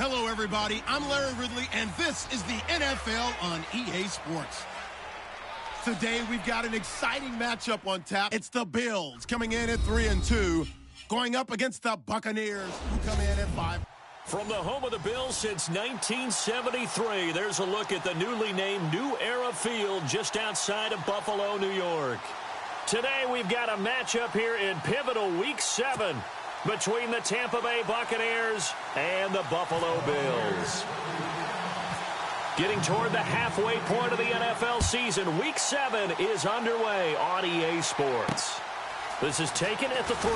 Hello, everybody. I'm Larry Ridley, and this is the NFL on EA Sports. Today, we've got an exciting matchup on tap. It's the Bills coming in at 3-2, going up against the Buccaneers, who come in at 5. From the home of the Bills since 1973, there's a look at the newly named New Era Field just outside of Buffalo, New York. Today, we've got a matchup here in pivotal Week 7 between the Tampa Bay Buccaneers and the Buffalo Bills. Getting toward the halfway point of the NFL season, Week 7 is underway on EA Sports. This is taken at the 3.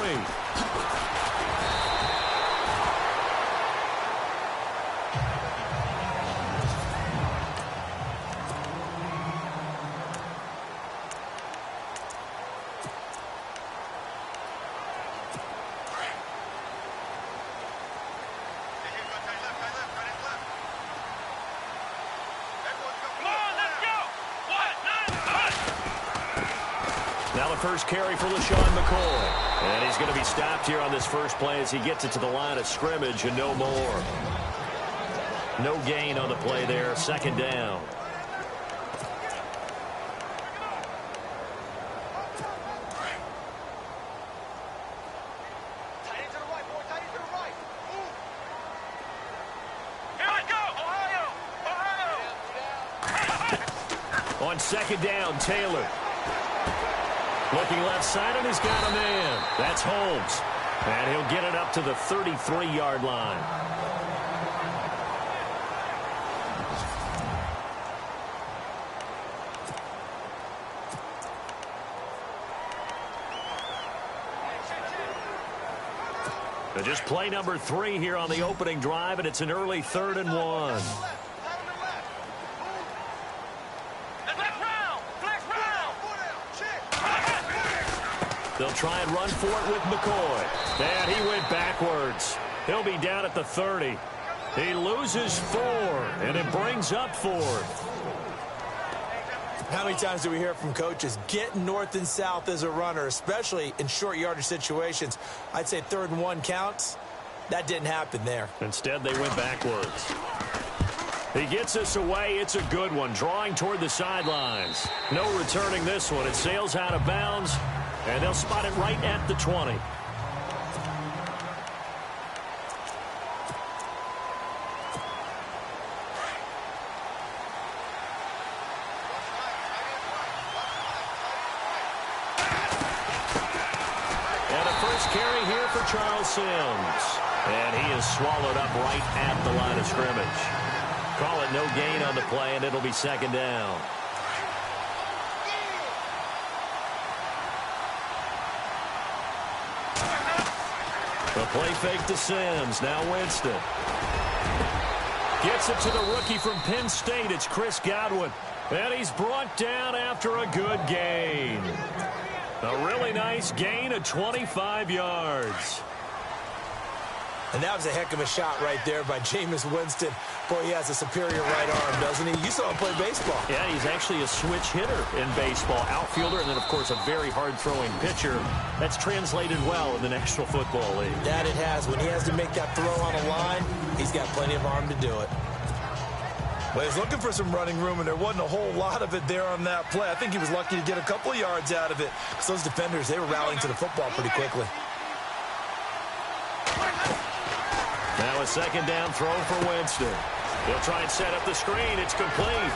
Now the first carry for LaShawn McCoy. And he's going to be stopped here on this first play as he gets it to the line of scrimmage and no more. No gain on the play there. Second down. On second down, Taylor. Looking left side, and he's got a man. That's Holmes. And he'll get it up to the 33-yard line. Just play number 3 here on the opening drive, and it's an early 3rd and 1. They'll try and run for it with McCoy. And he went backwards. He'll be down at the 30. He loses 4, and it brings up 4th. How many times do we hear from coaches, get north and south as a runner, especially in short yardage situations? I'd say 3rd and 1 counts. That didn't happen there. Instead, they went backwards. He gets us away. It's a good one, drawing toward the sidelines. No returning this one. It sails out of bounds, and they'll spot it right at the 20. Carry here for Charles Sims. And he is swallowed up right at the line of scrimmage. Call it no gain on the play, and it'll be 2nd down. The play fake to Sims. Now Winston. Gets it to the rookie from Penn State. It's Chris Godwin. And he's brought down after a good gain. A really nice gain of 25 yards. And that was a heck of a shot right there by Jameis Winston. Boy, he has a superior right arm, doesn't he? You saw him play baseball. Yeah, he's actually a switch hitter in baseball. Outfielder, and then, of course, a very hard-throwing pitcher. That's translated well in the National Football League. That it has. When he has to make that throw on a line, he's got plenty of arm to do it. Well, he's looking for some running room, and there wasn't a whole lot of it there on that play. I think he was lucky to get a couple of yards out of it, because those defenders, they were rallying to the football pretty quickly. Now a 2nd down throw for Winston. He'll try and set up the screen. It's complete.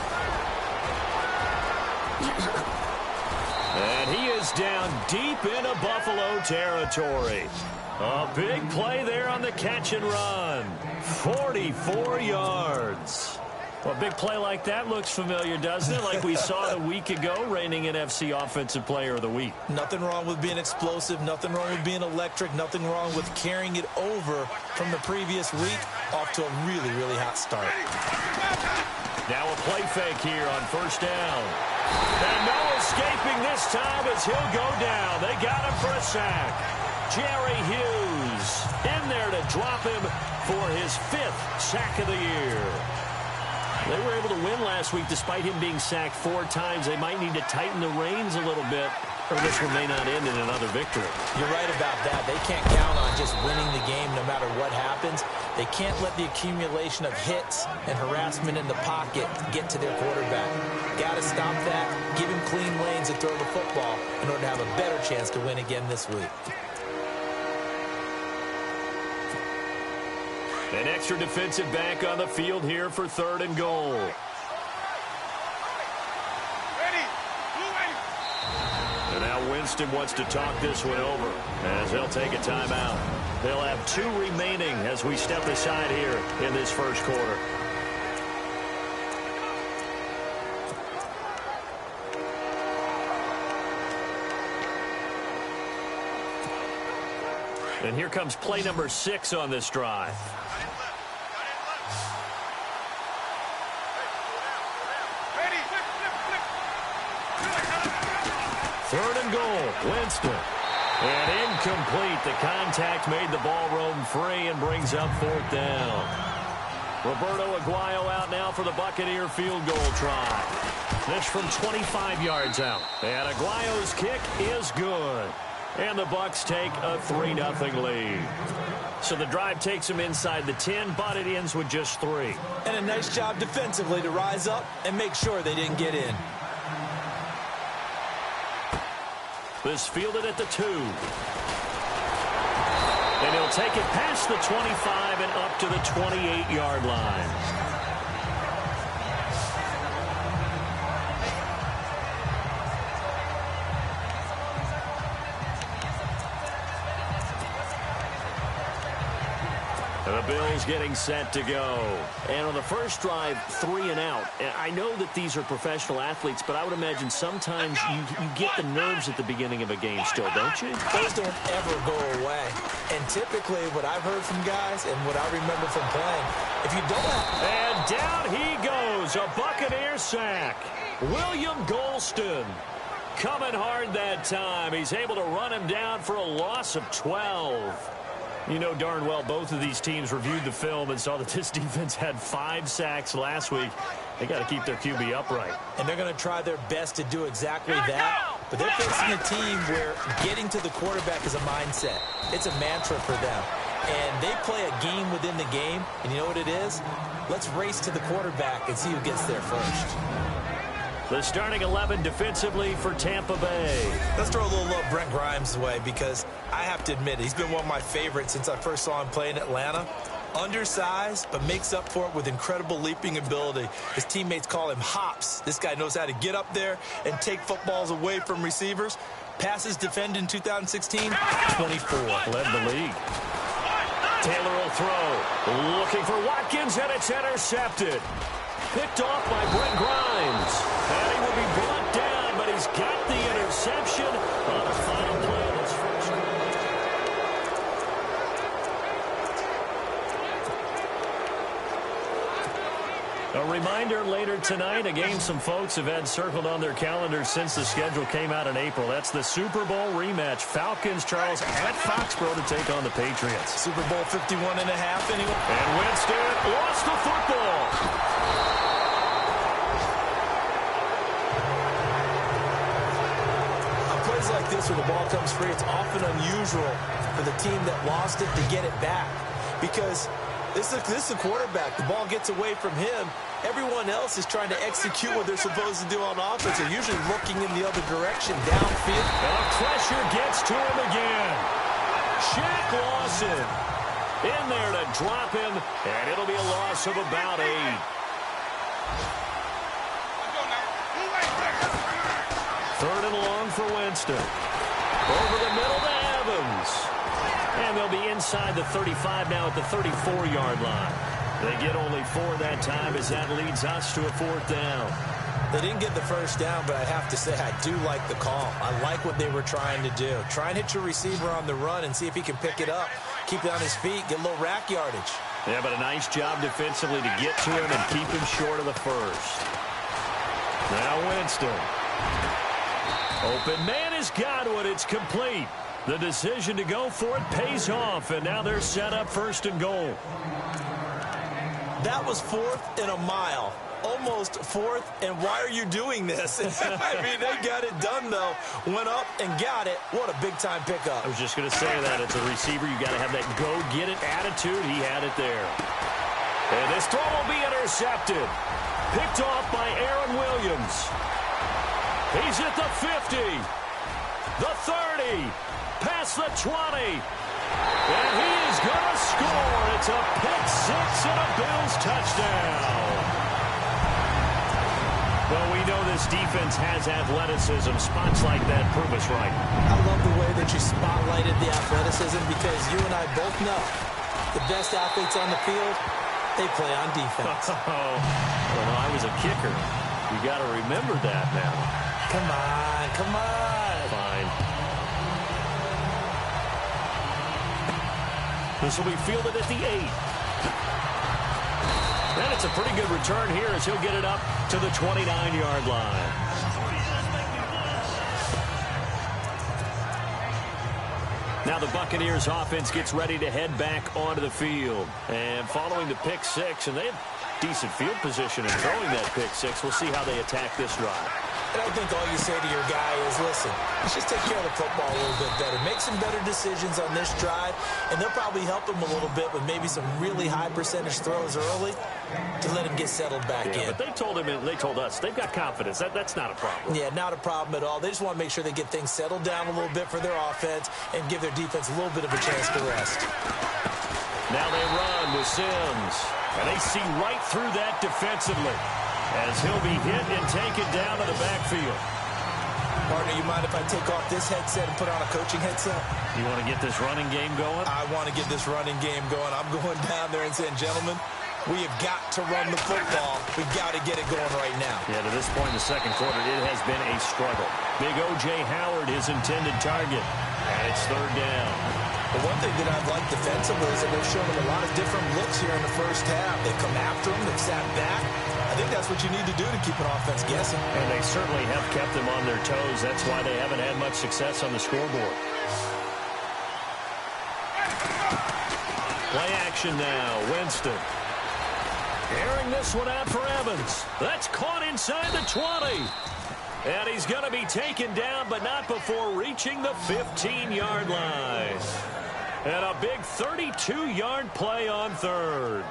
And he is down deep into Buffalo territory. A big play there on the catch and run. 44 yards. Well, a big play like that looks familiar, doesn't it? Like we saw a week ago, reigning NFC Offensive Player of the Week. Nothing wrong with being explosive. Nothing wrong with being electric. Nothing wrong with carrying it over from the previous week off to a really, really hot start. Now a play fake here on 1st down. And no escaping this time as he'll go down. They got him for a sack. Jerry Hughes in there to drop him for his 5th sack of the year. They were able to win last week despite him being sacked 4 times. They might need to tighten the reins a little bit, or this one may not end in another victory. You're right about that. They can't count on just winning the game no matter what happens. They can't let the accumulation of hits and harassment in the pocket get to their quarterback. Got to stop that, give him clean lanes to throw the football in order to have a better chance to win again this week. An extra defensive back on the field here for 3rd and goal. And now Winston wants to talk this one over as they'll take a timeout. They'll have 2 remaining as we step aside here in this 1st quarter. And here comes play number 6 on this drive. 3rd and goal, Winston. And incomplete. The contact made the ball roam free and brings up 4th down. Roberto Aguayo out now for the Buccaneer field goal try. This from 25 yards out. And Aguayo's kick is good. And the Bucs take a 3-0 lead. So the drive takes them inside the 10, but it ends with just 3. And a nice job defensively to rise up and make sure they didn't get in. This fielded at the 2. And he'll take it past the 25 and up to the 28-yard line. The Bills getting set to go. And on the first drive, 3 and out. And I know that these are professional athletes, but I would imagine sometimes you get the nerves at the beginning of a game still, don't you? Those don't ever go away. And typically what I've heard from guys and what I remember from playing, if you don't have... And down he goes, a Buccaneer sack. William Golston coming hard that time. He's able to run him down for a loss of 12. You know darn well both of these teams reviewed the film and saw that this defense had 5 sacks last week. They got to keep their QB upright. And they're going to try their best to do exactly that. But they're facing a team where getting to the quarterback is a mindset. It's a mantra for them. And they play a game within the game. And you know what it is? Let's race to the quarterback and see who gets there first. The starting 11 defensively for Tampa Bay. Let's throw a little love Brent Grimes' way, because I have to admit, he's been one of my favorites since I first saw him play in Atlanta. Undersized, but makes up for it with incredible leaping ability. His teammates call him Hops. This guy knows how to get up there and take footballs away from receivers. Passes defended in 2016, 24. Led the league. Taylor will throw. Looking for Watkins, and it's intercepted. Picked off by Brent Grimes. And he will be brought down, but he's got the interception on the final play of his first quarter. A reminder later tonight, a game some folks have had circled on their calendars since the schedule came out in April. That's the Super Bowl rematch. Falcons, Charles, at Foxborough to take on the Patriots. Super Bowl 51 and a half anyway. And Winston lost the football. Like this, where the ball comes free, it's often unusual for the team that lost it to get it back, because this is a quarterback. The ball gets away from him. Everyone else is trying to execute what they're supposed to do on offense. They're usually looking in the other direction, downfield. And the pressure gets to him again. Shaq Lawson in there to drop him, and it'll be a loss of about 8. Third and long for Winston. Over the middle to Evans. And they'll be inside the 35 now at the 34-yard line. They get only 4 that time as that leads us to a 4th down. They didn't get the first down, but I have to say I do like the call. I like what they were trying to do. Try and hit your receiver on the run and see if he can pick it up. Keep it on his feet, get a little rack yardage. Yeah, but a nice job defensively to get to him and keep him short of the first. Now Winston. Open man is Godwin. It's complete. The decision to go for it pays off, and now they're set up 1st and goal. That was 4th and a mile. Almost 4th, and why are you doing this? I mean, they got it done, though. Went up and got it. What a big-time pickup. I was just going to say that. It's a receiver. You got to have that go-get-it attitude. He had it there. And this throw will be intercepted. Picked off by Aaron Williams. He's at the 50, the 30, past the 20, and he is going to score. It's a pick-6 and a Bills touchdown. Well, we know this defense has athleticism. Spots like that prove us right. I love the way that you spotlighted the athleticism, because you and I both know the best athletes on the field, they play on defense. Well, I was a kicker. You got to remember that now. Come on, come on. Fine. This will be fielded at the 8. And it's a pretty good return here as he'll get it up to the 29-yard line. Now the Buccaneers offense gets ready to head back onto the field. And following the pick 6, and they have decent field position in throwing that pick 6. We'll see how they attack this drive. And I think all you say to your guy is, listen, let's just take care of the football a little bit better. Make some better decisions on this drive, and they'll probably help him a little bit with maybe some really high percentage throws early to let him get settled back in. But they told him, and they told us, they've got confidence. That's not a problem. Yeah, not a problem at all. They just want to make sure they get things settled down a little bit for their offense and give their defense a little bit of a chance to rest. Now they run with Sims, and they see right through that defensively, as he'll be hit and taken down to the backfield. Partner, you mind if I take off this headset and put on a coaching headset? You want to get this running game going? I want to get this running game going. I'm going down there and saying, gentlemen, we have got to run the football. We've got to get it going right now. Yeah, to this point in the second quarter, it has been a struggle. Big O.J. Howard, his intended target, and it's 3rd down. The one thing that I've liked defensively is that they've shown them a lot of different looks here in the first half. They've come after them. They've sat back. I think that's what you need to do to keep an offense guessing. And they certainly have kept them on their toes. That's why they haven't had much success on the scoreboard. Play action now. Winston. Airing this one out for Evans. That's caught inside the 20. And he's going to be taken down, but not before reaching the 15-yard line. And a big 32-yard play on third.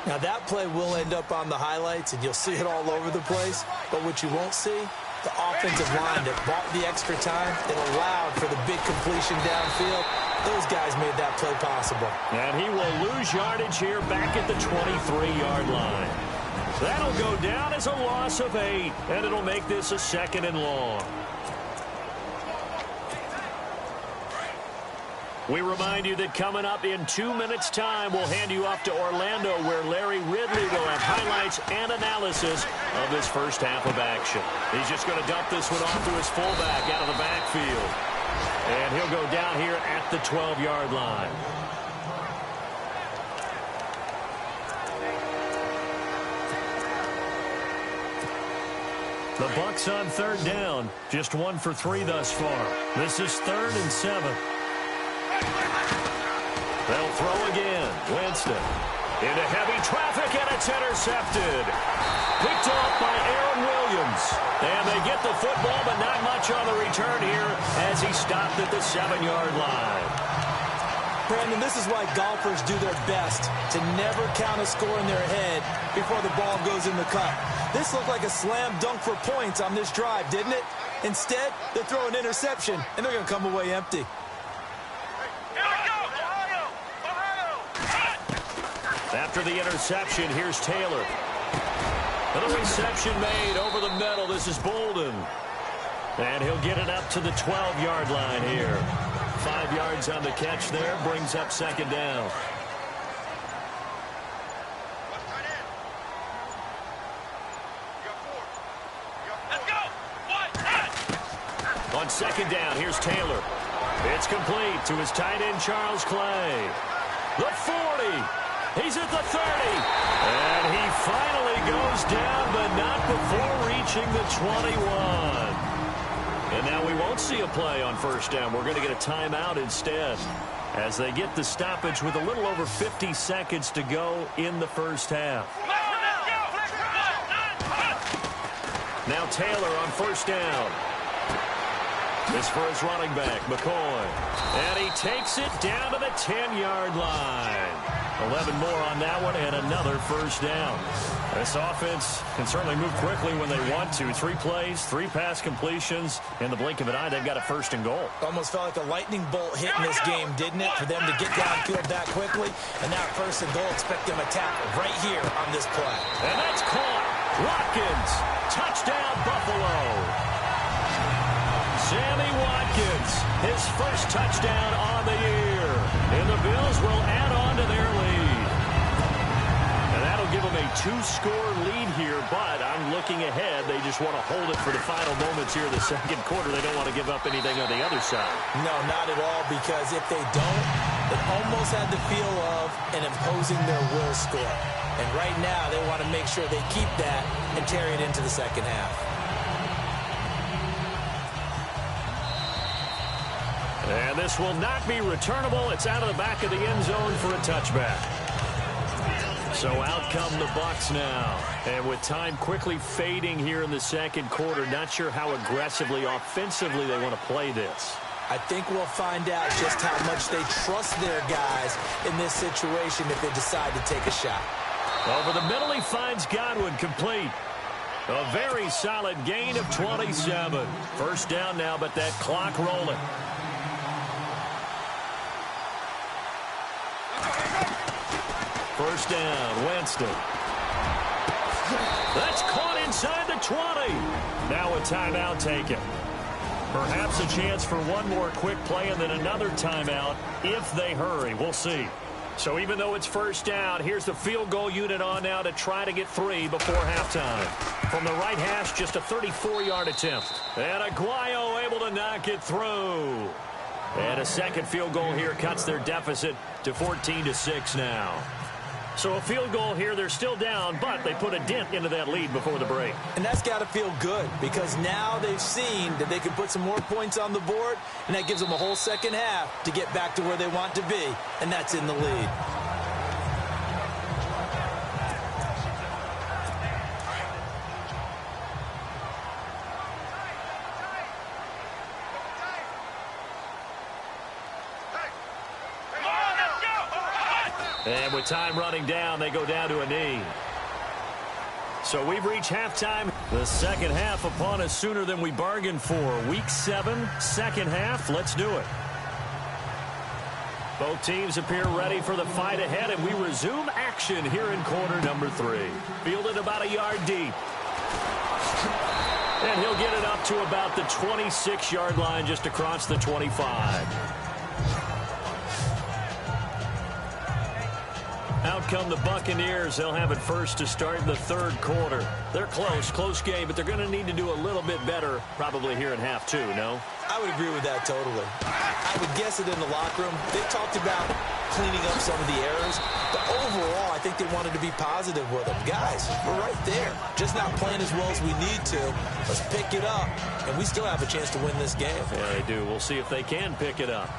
Now, that play will end up on the highlights, and you'll see it all over the place. But what you won't see, the offensive line that bought the extra time, that allowed for the big completion downfield, those guys made that play possible. And he will lose yardage here back at the 23-yard line. That'll go down as a loss of 8, and it'll make this a 2nd and long. We remind you that coming up in 2 minutes' time, we'll hand you off to Orlando, where Larry Ridley will have highlights and analysis of this first half of action. He's just going to dump this one off to his fullback out of the backfield. And he'll go down here at the 12-yard line. The Bucs on third down. Just 1 for 3 thus far. This is 3rd and 7. They'll throw again. Winston into heavy traffic, and it's intercepted. Picked off by Aaron Williams. And they get the football, but not much on the return here as he stopped at the 7-yard line. Brandon, this is why golfers do their best to never count a score in their head before the ball goes in the cup. This looked like a slam dunk for points on this drive, didn't it? Instead, they throw an interception, and they're going to come away empty. After the interception, here's Taylor. Another reception made over the middle. This is Bolden. And he'll get it up to the 12-yard line here. 5 yards on the catch there. Brings up 2nd down. On 2nd down, here's Taylor. It's complete to his tight end, Charles Clay. The 40. He's at the 30. And he finally goes down, but not before reaching the 21. And now we won't see a play on 1st down. We're going to get a timeout instead as they get the stoppage with a little over 50 seconds to go in the first half. Now Taylor on 1st down. This for his running back, McCoy. And he takes it down to the 10-yard line. 11 more on that one and another 1st down. This offense can certainly move quickly when they want to. 3 plays, 3 pass completions. In the blink of an eye, they've got a 1st and goal. Almost felt like a lightning bolt hit in this game, didn't it? For them to get downfield that quickly. And now 1st and goal, expect them to tackle right here on this play. And that's caught. Watkins. Touchdown, Buffalo. Sammy Watkins, his 1st touchdown on the year. And the Bills will add on to their lead. And that'll give them a 2-score lead here, but I'm looking ahead. They just want to hold it for the final moments here in the 2nd quarter. They don't want to give up anything on the other side. No, not at all, because if they don't, it almost had the feel of an imposing their will score. And right now, they want to make sure they keep that and carry it into the 2nd half. And this will not be returnable. It's out of the back of the end zone for a touchback. So out come the Bucs now. And with time quickly fading here in the 2nd quarter, not sure how aggressively, offensively they want to play this. I think we'll find out just how much they trust their guys in this situation if they decide to take a shot. Over the middle, he finds Godwin, complete. A very solid gain of 27. 1st down now, but that clock rolling. First down, Winston. That's caught inside the 20. Now a timeout taken. Perhaps a chance for one more quick play and then another timeout if they hurry. We'll see. So even though it's 1st down, here's the field goal unit on now to try to get 3 before halftime. From the right hash, just a 34-yard attempt. And Aguayo able to knock it through. And a 2nd field goal here cuts their deficit to 14-6 now. So a field goal here, they're still down, but they put a dent into that lead before the break. And that's got to feel good because now they've seen that they can put some more points on the board, and that gives them a whole 2nd half to get back to where they want to be, and that's in the lead. And with time running down, they go down to a knee. So we've reached halftime. The second half upon us sooner than we bargained for. Week 7, second half. Let's do it. Both teams appear ready for the fight ahead, and we resume action here in quarter number 3. Fielded about a yard deep. And he'll get it up to about the 26-yard line, just across the 25. Out come the Buccaneers. They'll have it first to start the third quarter. They're close game, but they're going to need to do a little bit better probably here in half 2, no? I would agree with that totally. I would guess it in the locker room. They talked about cleaning up some of the errors, but overall, I think they wanted to be positive with them. Guys, we're right there. Just not playing as well as we need to. Let's pick it up, and we still have a chance to win this game. Yeah, they do. We'll see if they can pick it up.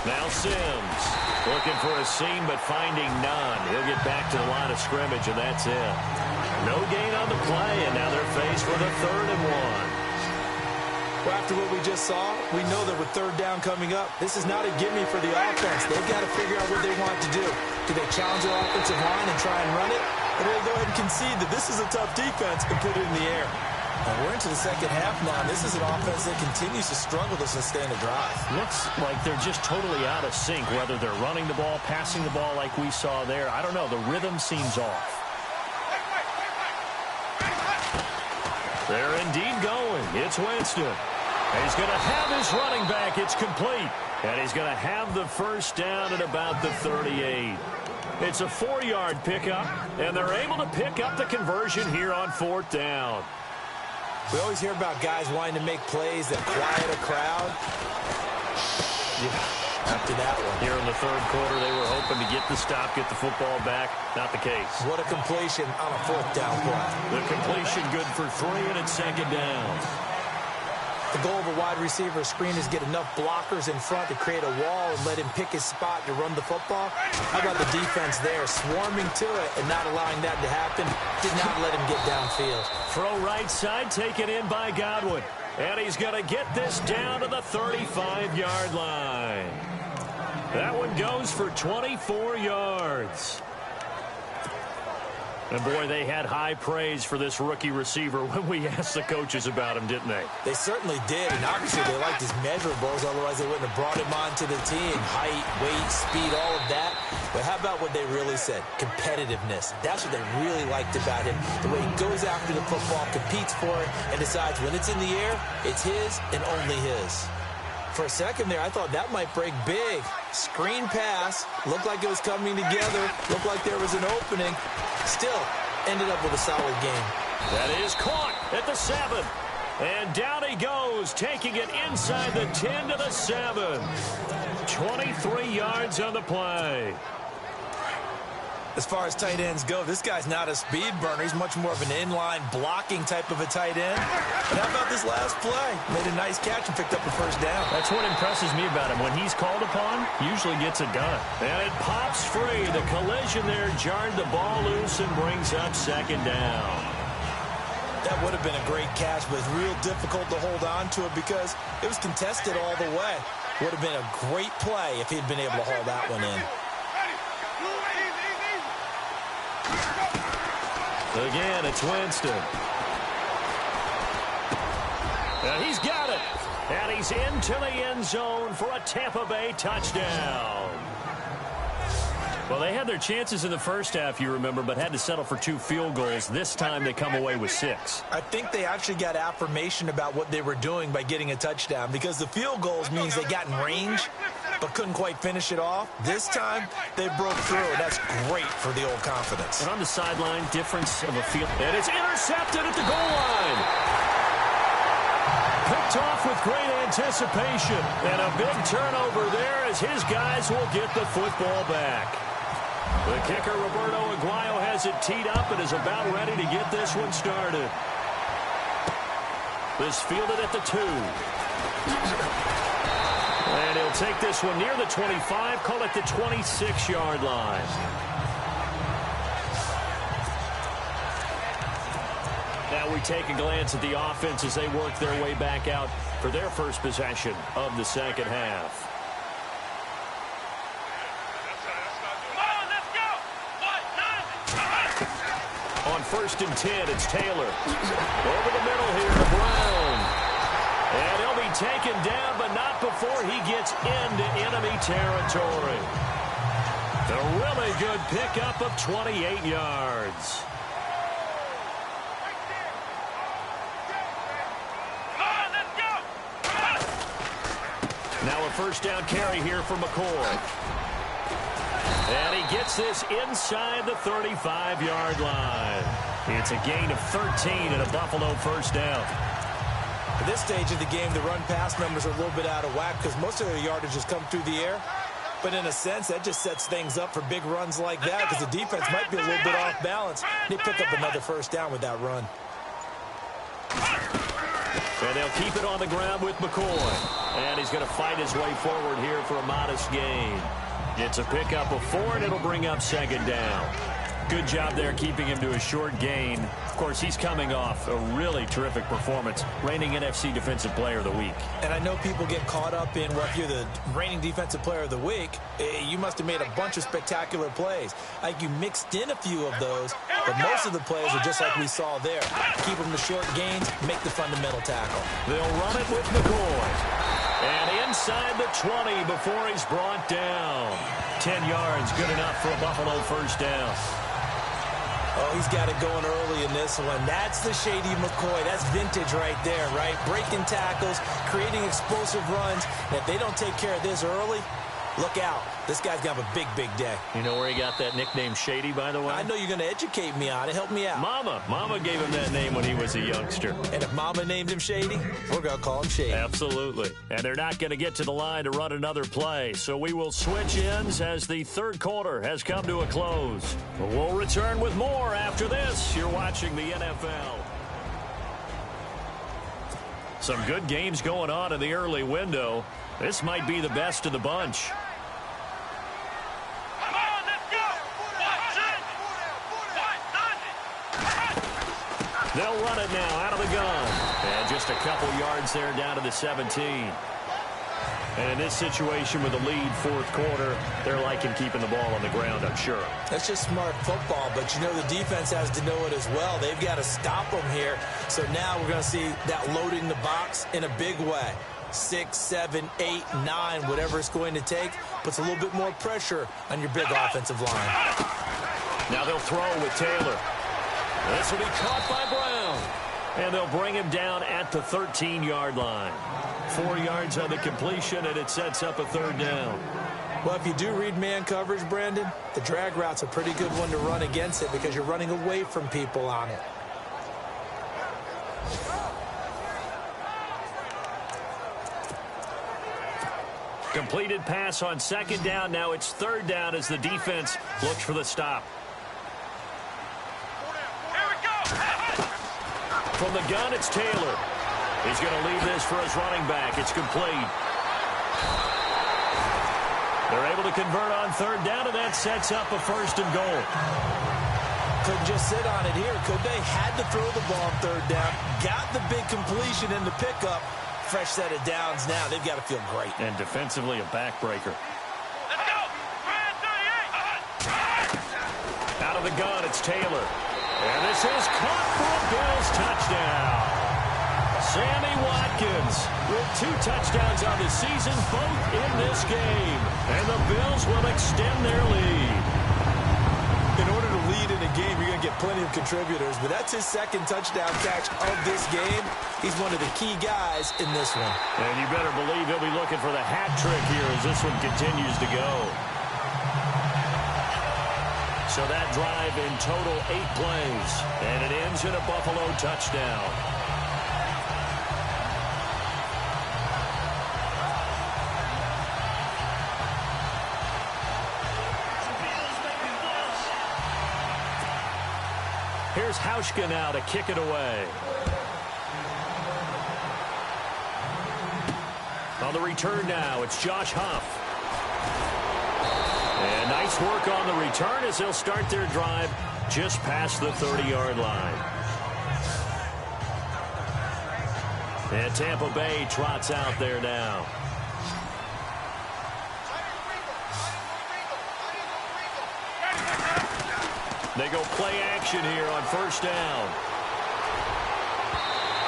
Now Sims looking for a seam, but finding none. He'll get back to the line of scrimmage, and that's it. No gain on the play, and now they're faced with a 3rd and 1. Well, after what we just saw, we know that with third down coming up, this is not a gimme for the offense. They've got to figure out what they want to do. Do they challenge their offensive line and try and run it? Or do they go ahead and concede that this is a tough defense and put it in the air? And we're into the second half now, and this is an offense that continues to struggle to sustain a drive. Looks like they're just totally out of sync, whether they're running the ball, passing the ball like we saw there. I don't know. The rhythm seems off. They're indeed going. It's Winston. He's going to have his running back. It's complete. And he's going to have the first down at about the 38. It's a 4-yard pickup, and they're able to pick up the conversion here on 4th down. We always hear about guys wanting to make plays that quiet a crowd. Yeah, after that one. Here in the third quarter, they were hoping to get the stop, get the football back. Not the case. What a completion on a 4th down play. The completion good for 3, and it's 2nd down. The goal of a wide receiver screen is get enough blockers in front to create a wall and let him pick his spot to run the football. How about the defense there, swarming to it and not allowing that to happen? Did not let him get downfield. Throw right side, taken in by Godwin. And he's going to get this down to the 35-yard line. That one goes for 24 yards. And, boy, they had high praise for this rookie receiver when we asked the coaches about him, didn't they? They certainly did, and obviously they liked his measurables, otherwise they wouldn't have brought him onto the team. Height, weight, speed, all of that. But how about what they really said? Competitiveness. That's what they really liked about him. The way he goes after the football, competes for it, and decides when it's in the air, it's his and only his. For a second there, I thought that might break big. Screen pass. Looked like it was coming together. Looked like there was an opening. Still, ended up with a solid game. That is caught at the 7. And down he goes, taking it inside the 10 to the 7. 23 yards on the play. As far as tight ends go, this guy's not a speed burner. He's much more of an inline blocking type of a tight end. But how about this last play? Made a nice catch and picked up the first down. That's what impresses me about him. When he's called upon, usually gets it done. And it pops free. The collision there jarred the ball loose and brings up 2nd down. That would have been a great catch, but it's real difficult to hold on to it because it was contested all the way. Would have been a great play if he'd been able to haul that one in. Again, it's Winston. And he's got it. And he's into the end zone for a Tampa Bay touchdown. Well, they had their chances in the first half, you remember, but had to settle for 2 field goals. This time they come away with 6. I think they actually got affirmation about what they were doing by getting a touchdown because the field goals means they got in range but couldn't quite finish it off. This time, they broke through, and that's great for the old confidence. And on the sideline, difference of a field. And it's intercepted at the goal line. Picked off with great anticipation. And a big turnover there as his guys will get the football back. The kicker, Roberto Aguayo, has it teed up and is about ready to get this one started. This fielded at the 2. And he'll take this one near the 25, call it the 26-yard line. Now we take a glance at the offense as they work their way back out for their first possession of the second half. On 1st and 10, it's Taylor. Over the middle here to Brown. And he'll be taken down, but not before he gets into enemy territory. The really good pickup of 28 yards. Now a first down carry here for McCoy. And he gets this inside the 35-yard line. It's a gain of 13 and a Buffalo first down. At this stage of the game, the run-pass numbers are a little bit out of whack because most of their yardage has come through the air. But in a sense, that just sets things up for big runs like that because the defense might be a little bit off balance. They pick up another first down with that run. And they'll keep it on the ground with McCoy. And he's going to fight his way forward here for a modest gain. It's a pickup of 4, and it'll bring up second down. Good job there keeping him to a short gain. Of course, he's coming off a really terrific performance, reigning NFC Defensive Player of the Week. And I know people get caught up in, well, if you're the reigning Defensive Player of the Week, you must have made a bunch of spectacular plays. Like you mixed in a few of those, but most of the plays are just like we saw there. Keep them to short gains, make the fundamental tackle. They'll run it with McCoy. And inside the 20 before he's brought down. 10 yards, good enough for a Buffalo first down. Oh, he's got it going early in this one. That's the Shady McCoy. That's vintage right there, right? Breaking tackles, creating explosive runs. And if they don't take care of this early, look out. This guy's going to have a big, big day. You know where he got that nickname Shady, by the way? I know you're going to educate me on it. Help me out. Mama gave him that name when he was a youngster. And if Mama named him Shady, we're going to call him Shady. Absolutely. And they're not going to get to the line to run another play. So we will switch ends as the third quarter has come to a close. We'll return with more after this. You're watching the NFL. Some good games going on in the early window. This might be the best of the bunch. They'll run it now out of the gun. And just a couple yards there down to the 17. And in this situation with a lead fourth quarter, they're liking keeping the ball on the ground, I'm sure. That's just smart football, but you know the defense has to know it as well. They've got to stop them here. So now we're going to see that loading the box in a big way. 6, 7, 8, 9, whatever it's going to take, puts a little bit more pressure on your big offensive line. Now they'll throw with Taylor. This will be caught by Brown. And they'll bring him down at the 13-yard line. 4 yards on the completion, and it sets up a third down. Well, if you do read man coverage, Brandon, the drag route's a pretty good one to run against it because you're running away from people on it. Completed pass on second down. Now it's third down as the defense looks for the stop. From the gun, it's Taylor. He's going to leave this for his running back. It's complete. They're able to convert on third down, and that sets up a first and goal. Couldn't just sit on it here, could they? Had to throw the ball on third down. Got the big completion in the pickup. Fresh set of downs now. They've got to feel great. And defensively, a backbreaker. Let's go. Out of the gun, it's Taylor. And this is caught for a Bills touchdown. Sammy Watkins with 2 touchdowns on the season, both in this game. And the Bills will extend their lead. In order to lead in a game, you're going to get plenty of contributors, but that's his second touchdown catch of this game. He's one of the key guys in this one. And you better believe he'll be looking for the hat trick here as this one continues to go. So that drive in total 8 plays, and it ends in a Buffalo touchdown. Here's Hauschka now to kick it away. On the return now, it's Josh Huff. And nice work on the return as they'll start their drive just past the 30-yard line. And Tampa Bay trots out there now. They go play action here on first down.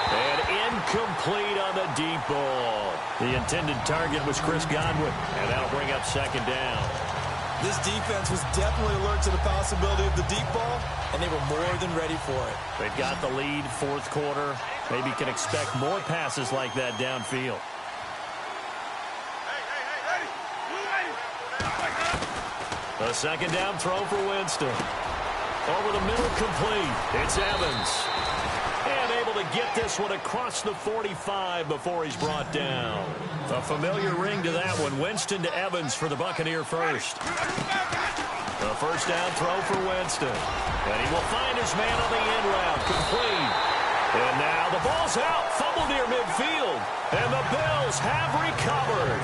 And incomplete on the deep ball. The intended target was Chris Godwin, and that'll bring up second down. This defense was definitely alert to the possibility of the deep ball, and they were more than ready for it. They've got the lead, fourth quarter. Maybe can expect more passes like that downfield. A second down throw for Winston. Over the middle, complete. It's Evans. And able to get this one across the 45 before he's brought down. A familiar ring to that one. Winston to Evans for the Buccaneer first. A first down throw for Winston. And he will find his man on the end route. Complete. And now the ball's out. Fumble near midfield. And the Bills have recovered.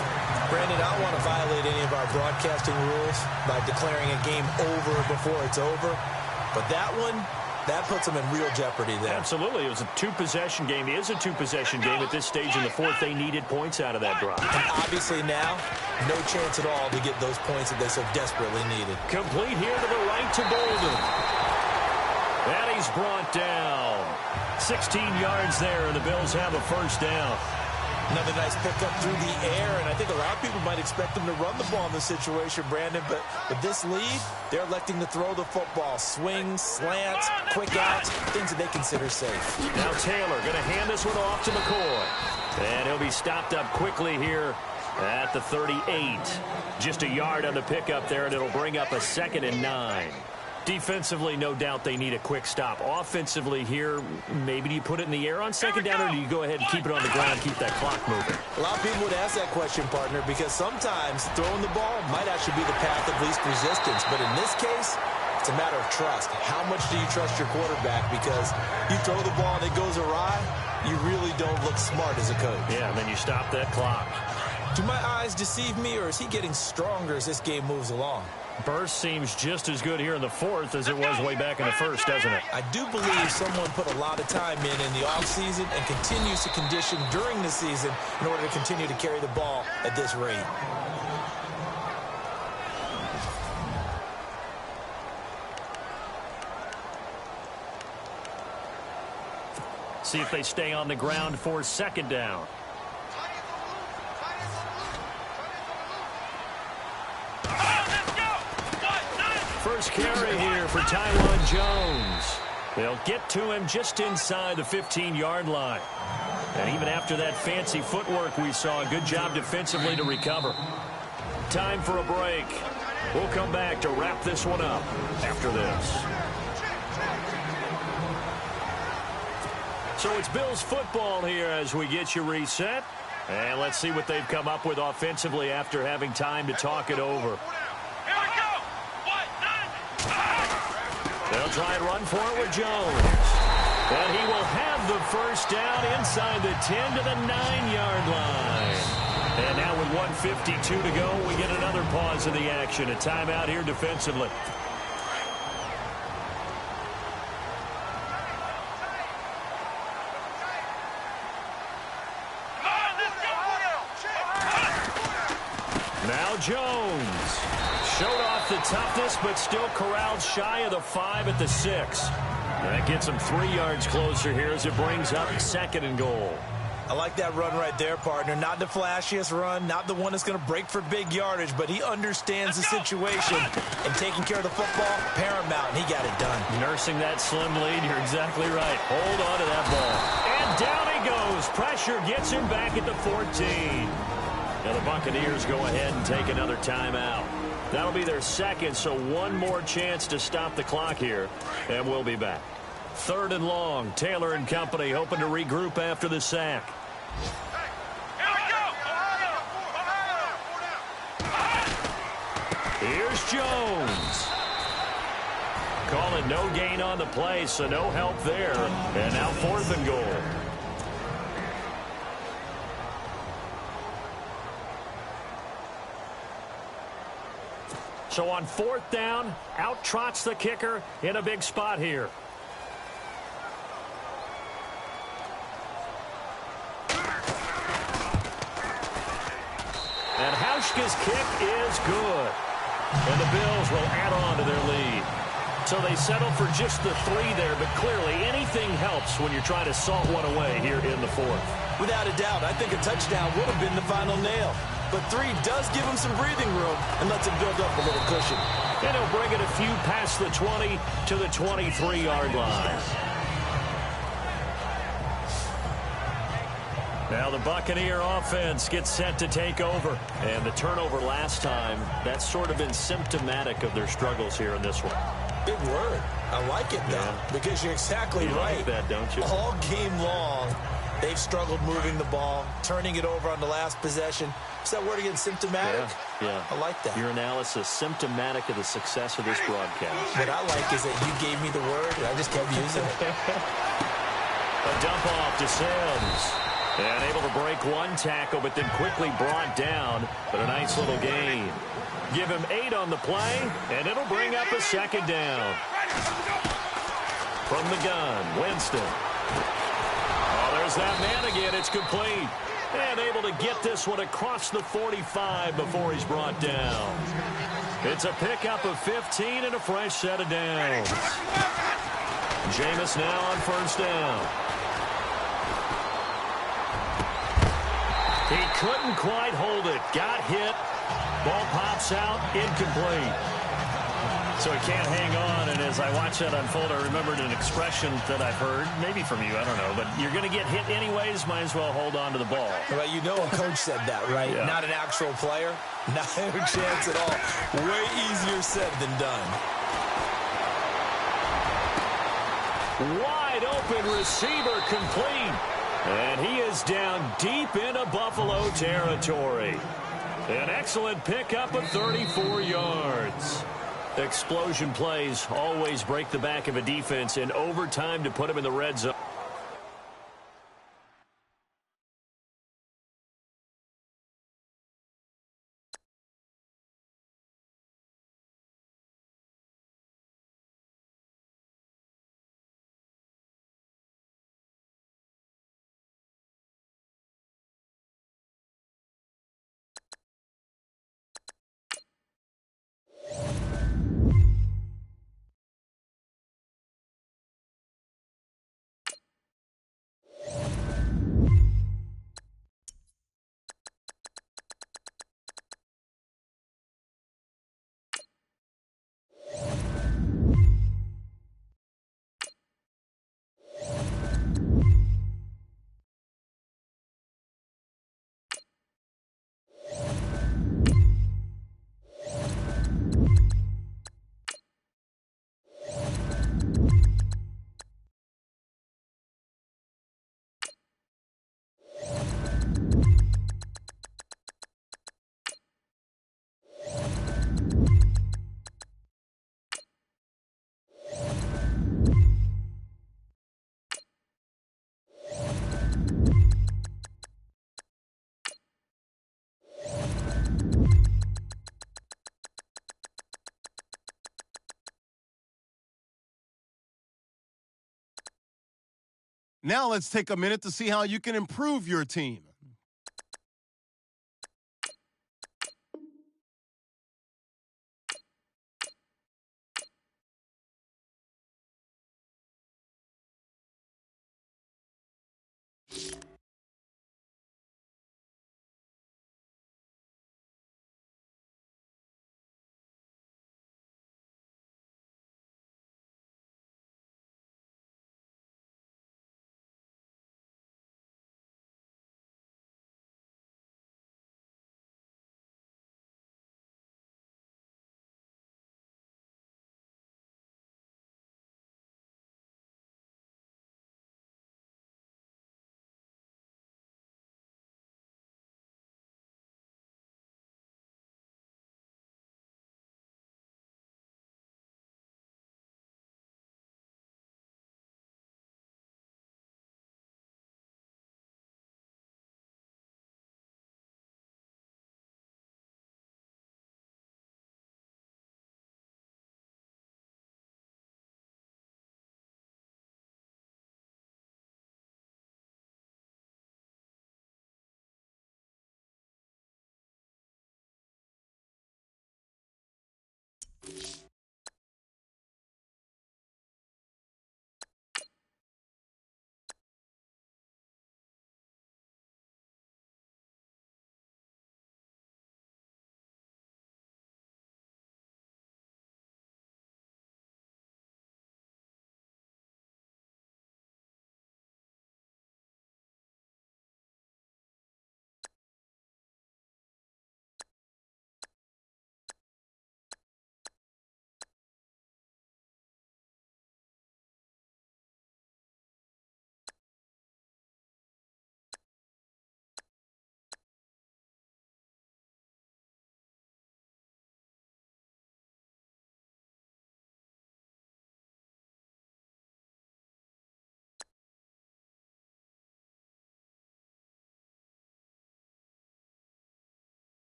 Brandon, I don't want to violate any of our broadcasting rules by declaring a game over before it's over. But that one, that puts them in real jeopardy there. Absolutely. It was a two-possession game. It is a two-possession game at this stage in the fourth. They needed points out of that drive. And obviously now, no chance at all to get those points that they so desperately needed. Complete here to the right to Bolden. And he's brought down. 16 yards there, and the Bills have a first down. Another nice pickup through the air, and I think a lot of people might expect them to run the ball in this situation, Brandon, but with this lead, they're electing to throw the football. Swings, slants, quick outs, things that they consider safe. Now Taylor going to hand this one off to McCoy. And he'll be stopped up quickly here at the 38. Just a yard on the pickup there, and it'll bring up a 2nd and 9. Defensively, no doubt they need a quick stop. Offensively here, maybe do you put it in the air on second down, or do you go ahead and keep it on the ground, keep that clock moving? A lot of people would ask that question, partner, because sometimes throwing the ball might actually be the path of least resistance. But in this case, it's a matter of trust. How much do you trust your quarterback? Because you throw the ball and it goes awry, you really don't look smart as a coach. Yeah, and then you stop that clock. Do my eyes deceive me, or is he getting stronger as this game moves along? Burst seems just as good here in the fourth as it was way back in the first, doesn't it? I do believe someone put a lot of time in the offseason and continues to condition during the season in order to continue to carry the ball at this rate. See if they stay on the ground for second down. First carry here for Tywan Jones. They'll get to him just inside the 15-yard line. And even after that fancy footwork we saw, a good job defensively to recover. Time for a break. We'll come back to wrap this one up after this. So it's Bills football here as we get you reset. And let's see what they've come up with offensively after having time to talk it over. They'll try and run for it with Jones. And he will have the first down inside the 10 to the 9-yard line. And now with 1:52 to go, we get another pause in the action. A timeout here defensively. Now Jones. Showed off the toughness, but still corralled shy of the 5 at the 6. That gets him 3 yards closer here as it brings up 2nd and goal. I like that run right there, partner. Not the flashiest run, not the one that's going to break for big yardage, but he understands the situation, and taking care of the football, paramount, and he got it done. Nursing that slim lead, you're exactly right. Hold on to that ball. And down he goes. Pressure gets him back at the 14. Now the Buccaneers go ahead and take another timeout. That'll be their second, so one more chance to stop the clock here, and we'll be back. 3rd and long. Taylor and company hoping to regroup after the sack. Here's Jones. Call it no gain on the play, so no help there. And now 4th and goal. So on 4th down, out trots the kicker in a big spot here. Mishka's kick is good. And the Bills will add on to their lead. So they settle for just the 3 there, but clearly anything helps when you're trying to salt one away here in the 4th. Without a doubt, I think a touchdown would have been the final nail. But 3 does give him some breathing room and lets him build up a little cushion. And he'll bring it a few past the 20 to the 23-yard line. Now the Buccaneer offense gets set to take over. And the turnover last time, that's sort of been symptomatic of their struggles here in this one. Big word. I like it, though, because you're exactly right. Like that, don't you? All game long, they've struggled moving the ball, turning it over on the last possession. Is that word again, symptomatic? Yeah. I like that. Your analysis, symptomatic of the success of this broadcast. What I like is that you gave me the word, and I just kept using it. A dump off to Sims. And able to break one tackle, but then quickly brought down. But a nice little gain. Give him 8 on the play, and it'll bring up a second down. From the gun, Winston. Oh, there's that man again. It's complete. And able to get this one across the 45 before he's brought down. It's a pickup of 15 and a fresh set of downs. Jameis now on first down. He couldn't quite hold it. Got hit. Ball pops out. Incomplete. So he can't hang on. And as I watch that unfold, I remembered an expression that I've heard, maybe from you, I don't know. But you're going to get hit anyways. Might as well hold on to the ball. Well, you know a coach said that, right? Yeah. Not an actual player. Not a chance at all. Way easier said than done. Wide open receiver complete. And he is down deep into Buffalo territory. An excellent pickup of 34 yards. Explosion plays always break the back of a defense in overtime to put him in the red zone. Now let's take a minute to see how you can improve your team.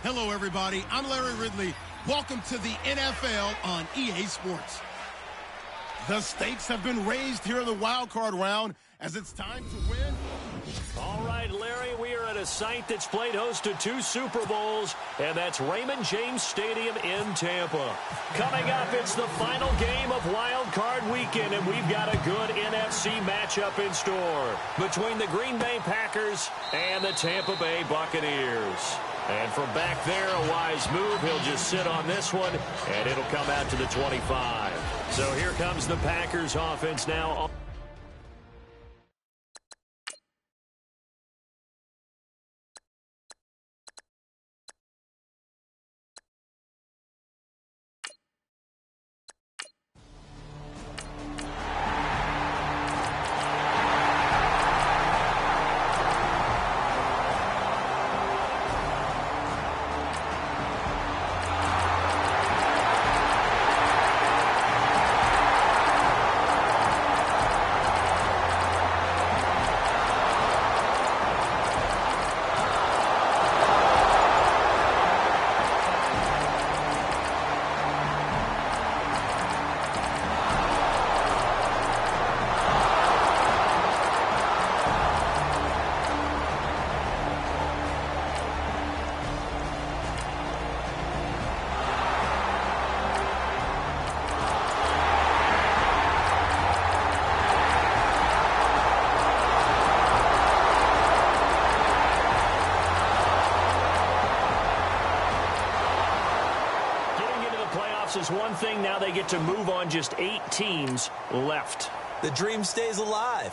Hello, everybody. I'm Larry Ridley. Welcome to the NFL on EA Sports. The stakes have been raised here in the wild card round as it's time to win. All right, Larry, we are at a site that's played host to 2 Super Bowls, and that's Raymond James Stadium in Tampa. Coming up, it's the final game of Wild Card Weekend, and we've got a good NFC matchup in store between the Green Bay Packers and the Tampa Bay Buccaneers. And from back there, a wise move. He'll just sit on this one, and it'll come out to the 25. So here comes the Packers offense now. Is one thing. Now they get to move on. Just 8 teams left. The dream stays alive.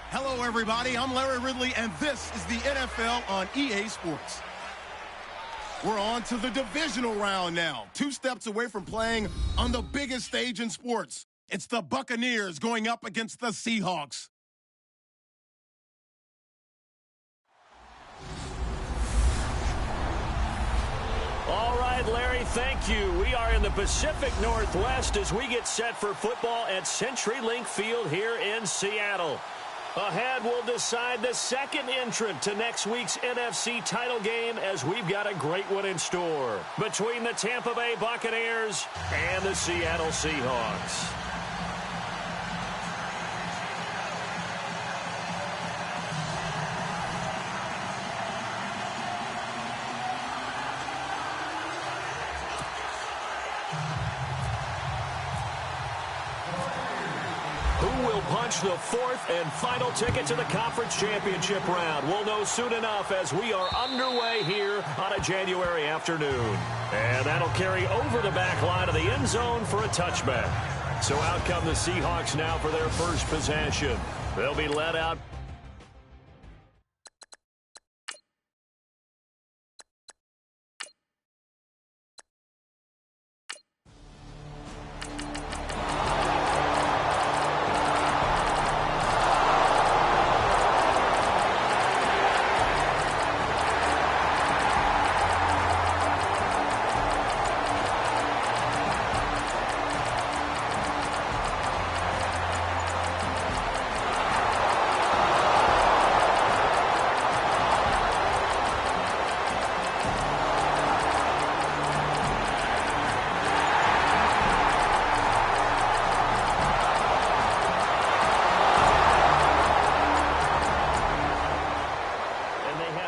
Hello, everybody. I'm Larry Ridley, and this is the NFL on EA Sports. We're on to the divisional round now. 2 steps away from playing on the biggest stage in sports. It's the Buccaneers going up against the Seahawks. All right, Larry, thank you. We are in the Pacific Northwest as we get set for football at CenturyLink Field here in Seattle. Ahead, we'll decide the second entrant to next week's NFC title game as we've got a great one in store between the Tampa Bay Buccaneers and the Seattle Seahawks. Punch the 4th and final ticket to the conference championship round. We'll know soon enough as we are underway here on a January afternoon. And that'll carry over the back line of the end zone for a touchback. So out come the Seahawks now for their first possession. They'll be led out.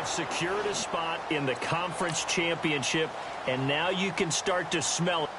Secured a spot in the conference championship, and now you can start to smell it.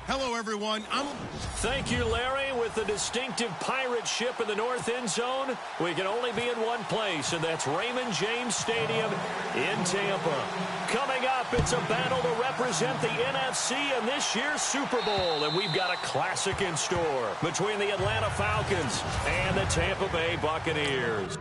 Hello, everyone. Thank you, Larry. With the distinctive pirate ship in the north end zone, we can only be in one place, and that's Raymond James Stadium in Tampa. Coming up, it's a battle to represent the NFC in this year's Super Bowl, and we've got a classic in store between the Atlanta Falcons and the Tampa Bay Buccaneers.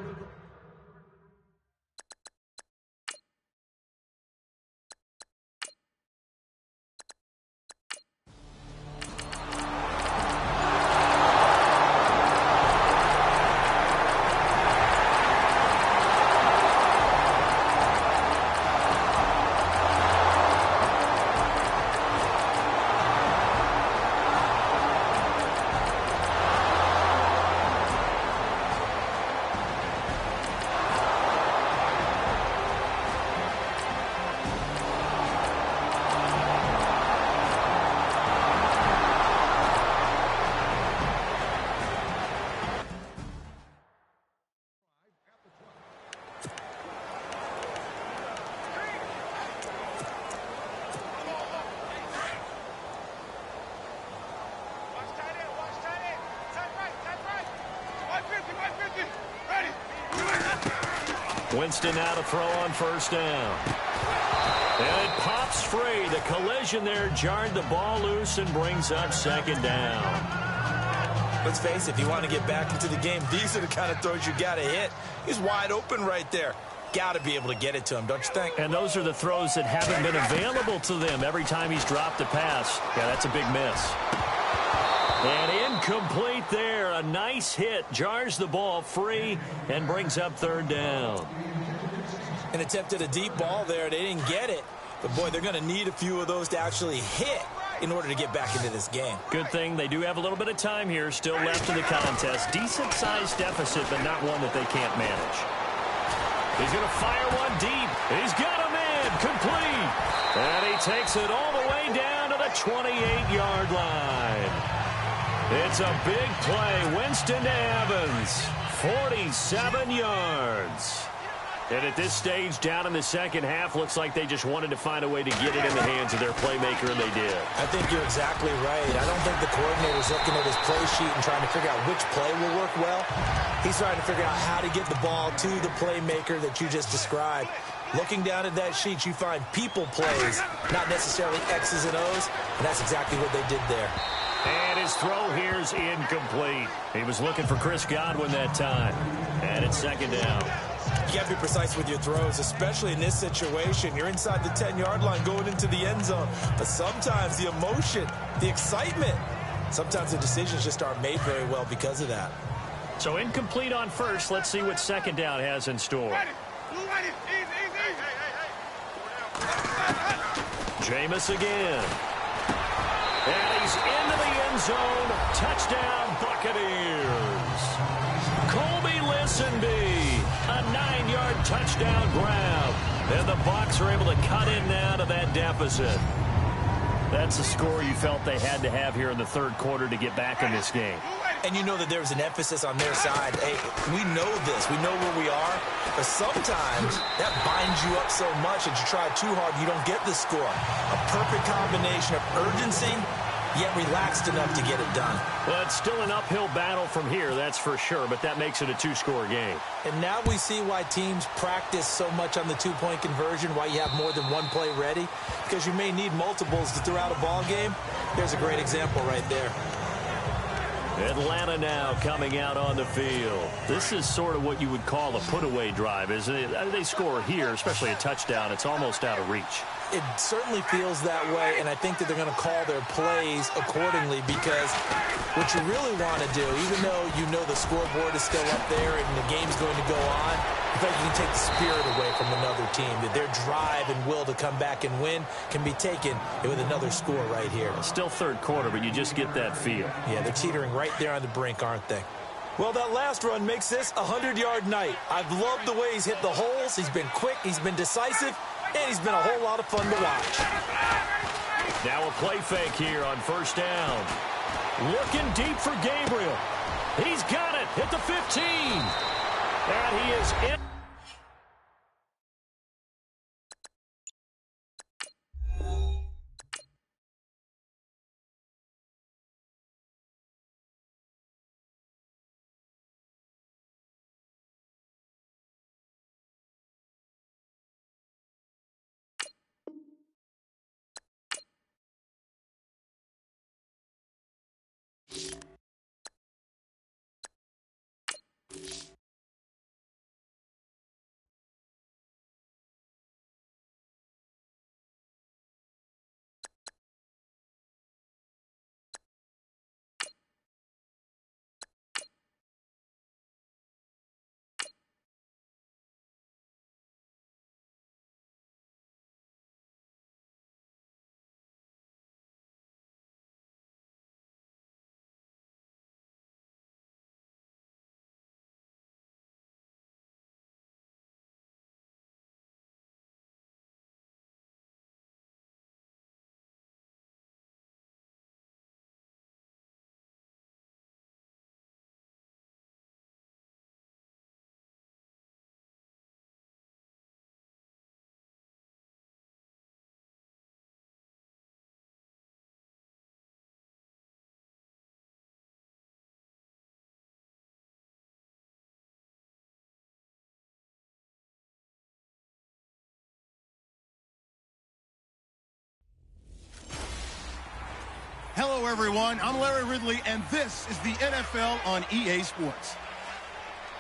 Winston now to throw on first down. And it pops free. The collision there jarred the ball loose and brings up second down. Let's face it, if you want to get back into the game, these are the kind of throws you got to hit. He's wide open right there. Got to be able to get it to him, don't you think? And those are the throws that haven't been available to them every time he's dropped a pass. Yeah, that's a big miss. And incomplete there. A nice hit. Jars the ball free and brings up third down. An attempt at a deep ball there. They didn't get it. But, boy, they're going to need a few of those to actually hit in order to get back into this game. Good thing they do have a little bit of time here still left in the contest. Decent-sized deficit, but not one that they can't manage. He's going to fire one deep. He's got him in. Complete. And he takes it all the way down to the 28-yard line. It's a big play. Winston to Evans. 47 yards. And at this stage, down in the second half, looks like they just wanted to find a way to get it in the hands of their playmaker, and they did. I think you're exactly right. I don't think the coordinator's looking at his play sheet and trying to figure out which play will work well. He's trying to figure out how to get the ball to the playmaker that you just described. Looking down at that sheet, you find people plays, not necessarily X's and O's, and that's exactly what they did there. And his throw here is incomplete. He was looking for Chris Godwin that time. And it's second down. You got to be precise with your throws, especially in this situation. You're inside the 10-yard line going into the end zone. But sometimes the emotion, the excitement, sometimes the decisions just aren't made very well because of that. So incomplete on first. Let's see what second down has in store. Jameis again. And he's into the end zone. Touchdown, Buccaneers. Colby Listenby, a 9-yard touchdown grab. And the Bucs are able to cut in now to that deficit. That's the score you felt they had to have here in the third quarter to get back in this game. And you know that there's an emphasis on their side. Hey, we know this. We know where we are. But sometimes that binds you up so much that you try too hard, you don't get the score. A perfect combination of urgency, yet relaxed enough to get it done. Well, it's still an uphill battle from here, that's for sure, but that makes it a two-score game. And now we see why teams practice so much on the two-point conversion, why you have more than one play ready, because you may need multiples to throw out a ball game. Here's a great example right there. Atlanta now coming out on the field. This is sort of what you would call a put-away drive, isn't it? They score here, especially a touchdown. It's almost out of reach. It certainly feels that way, and I think that they're going to call their plays accordingly because what you really want to do, even though you know the scoreboard is still up there and the game's going to go on, I think you can take the spirit away from another team, that their drive and will to come back and win can be taken with another score right here. Still third quarter, but you just get that feel. Yeah, they're teetering right there on the brink, aren't they? Well, that last run makes this a 100-yard night. I've loved the way he's hit the holes. He's been quick, he's been decisive, and he's been a whole lot of fun to watch. Now a play fake here on first down. Looking deep for Gabriel. He's got it at the 15. And he is in. Hello, everyone. I'm Larry Ridley, and this is the NFL on EA Sports.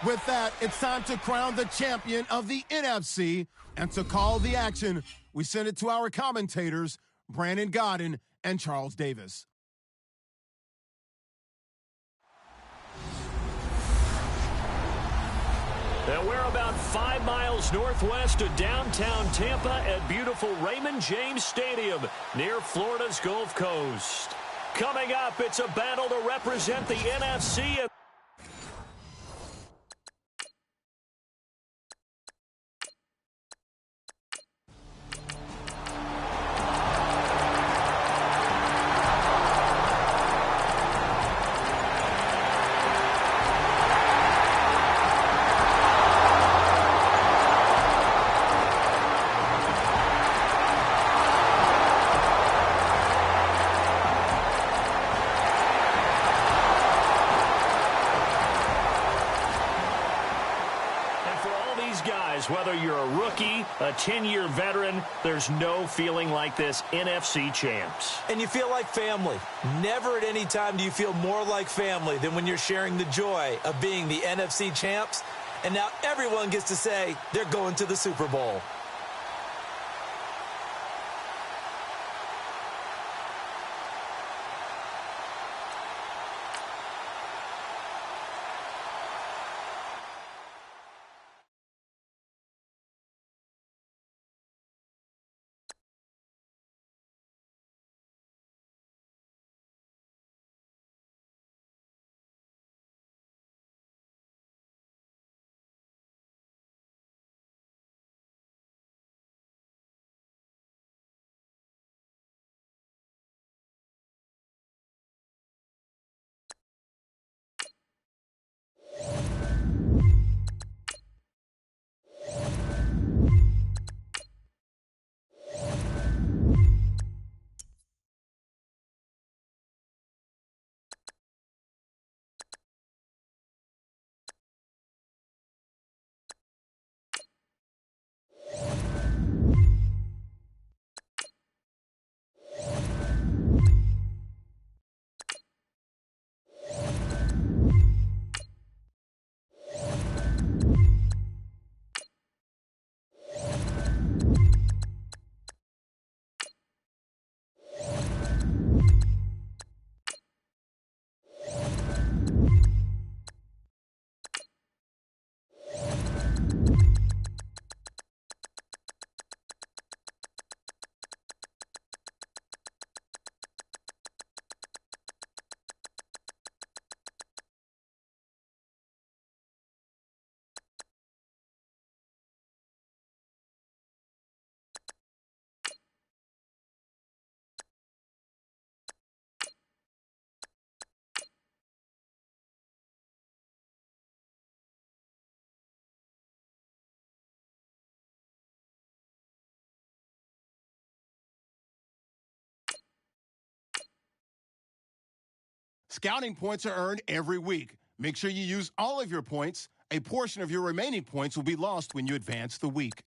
With that, it's time to crown the champion of the NFC, and to call the action, we send it to our commentators, Brandon Godden and Charles Davis. And we're about 5 miles northwest of downtown Tampa at beautiful Raymond James Stadium near Florida's Gulf Coast. Coming up, it's a battle to represent the NFC. Whether you're a rookie, a 10-year veteran, there's no feeling like this NFC champs. And you feel like family. Never at any time do you feel more like family than when you're sharing the joy of being the NFC champs. And now everyone gets to say they're going to the Super Bowl. Scouting points are earned every week. Make sure you use all of your points. A portion of your remaining points will be lost when you advance the week.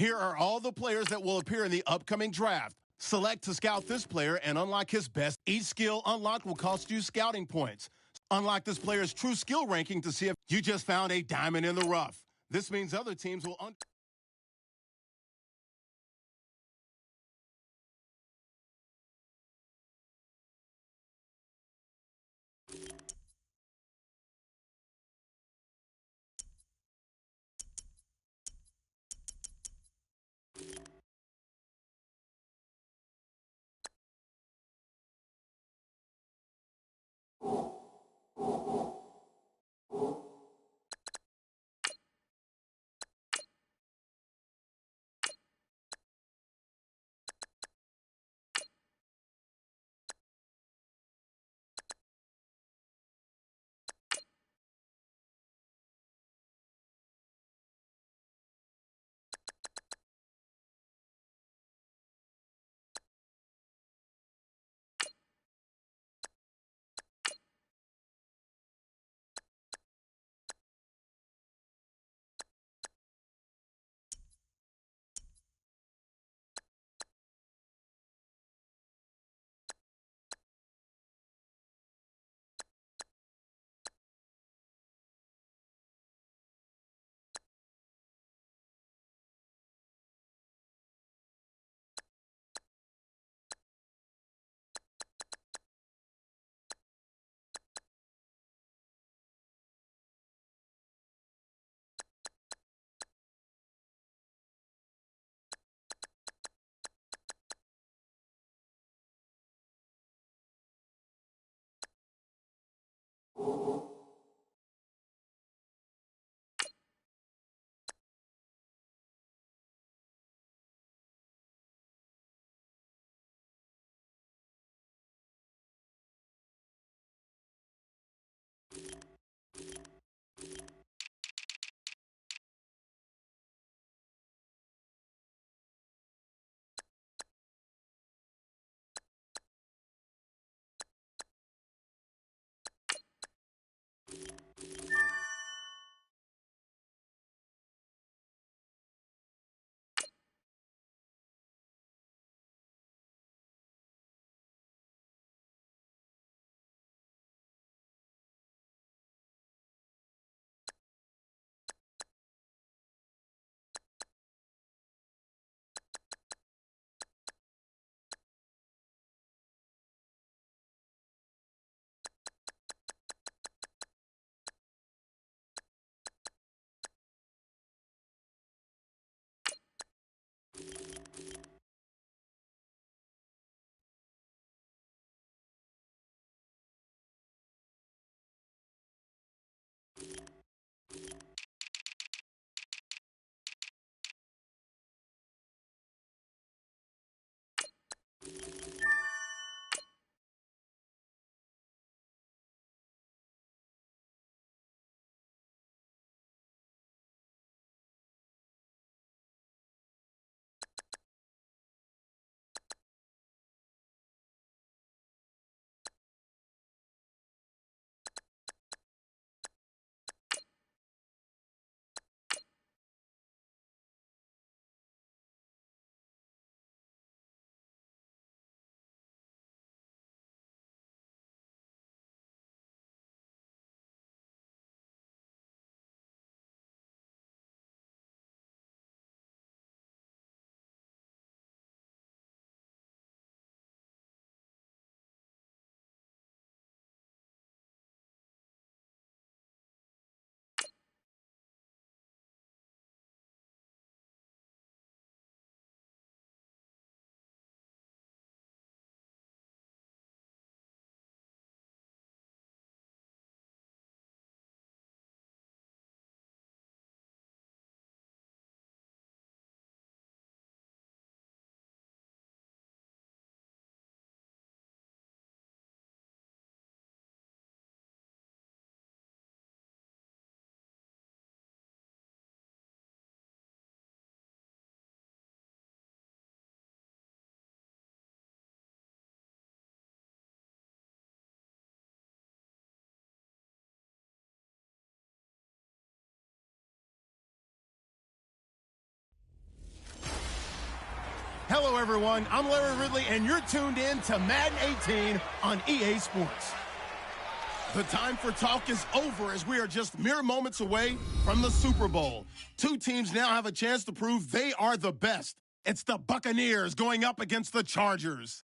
Here are all the players that will appear in the upcoming draft. Select to scout this player and unlock his best. Each skill unlocked will cost you scouting points. Unlock this player's true skill ranking to see if you just found a diamond in the rough. This means other teams will Hello, everyone. I'm Larry Ridley, and you're tuned in to Madden 18 on EA Sports. The time for talk is over as we are just mere moments away from the Super Bowl. Two teams now have a chance to prove they are the best. It's the Buccaneers going up against the Chargers.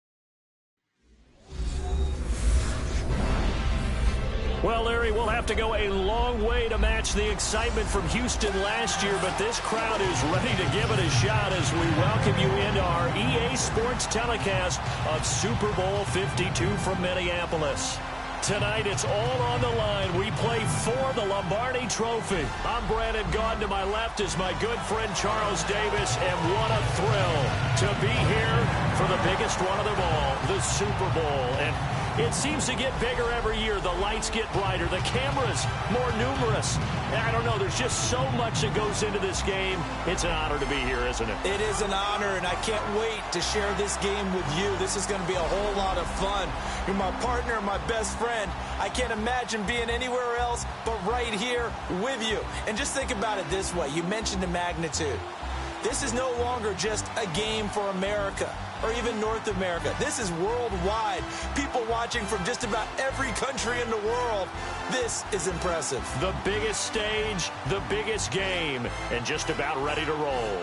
Well, Larry, we'll have to go a long way to match the excitement from Houston last year, but this crowd is ready to give it a shot as we welcome you into our EA Sports telecast of Super Bowl 52 from Minneapolis. Tonight, it's all on the line. We play for the Lombardi Trophy. I'm Brandon Gaudin. To my left is my good friend Charles Davis, and what a thrill to be here for the biggest one of them all, the Super Bowl. And it seems to get bigger every year. The lights get brighter. The cameras more numerous. I don't know. There's just so much that goes into this game. It's an honor to be here, isn't it? It is an honor, and I can't wait to share this game with you. This is going to be a whole lot of fun. You're my partner and my best friend. I can't imagine being anywhere else but right here with you. And just think about it this way. You mentioned the magnitude. This is no longer just a game for America or even North America. This is worldwide. People watching from just about every country in the world. This is impressive. The biggest stage, the biggest game, and just about ready to roll.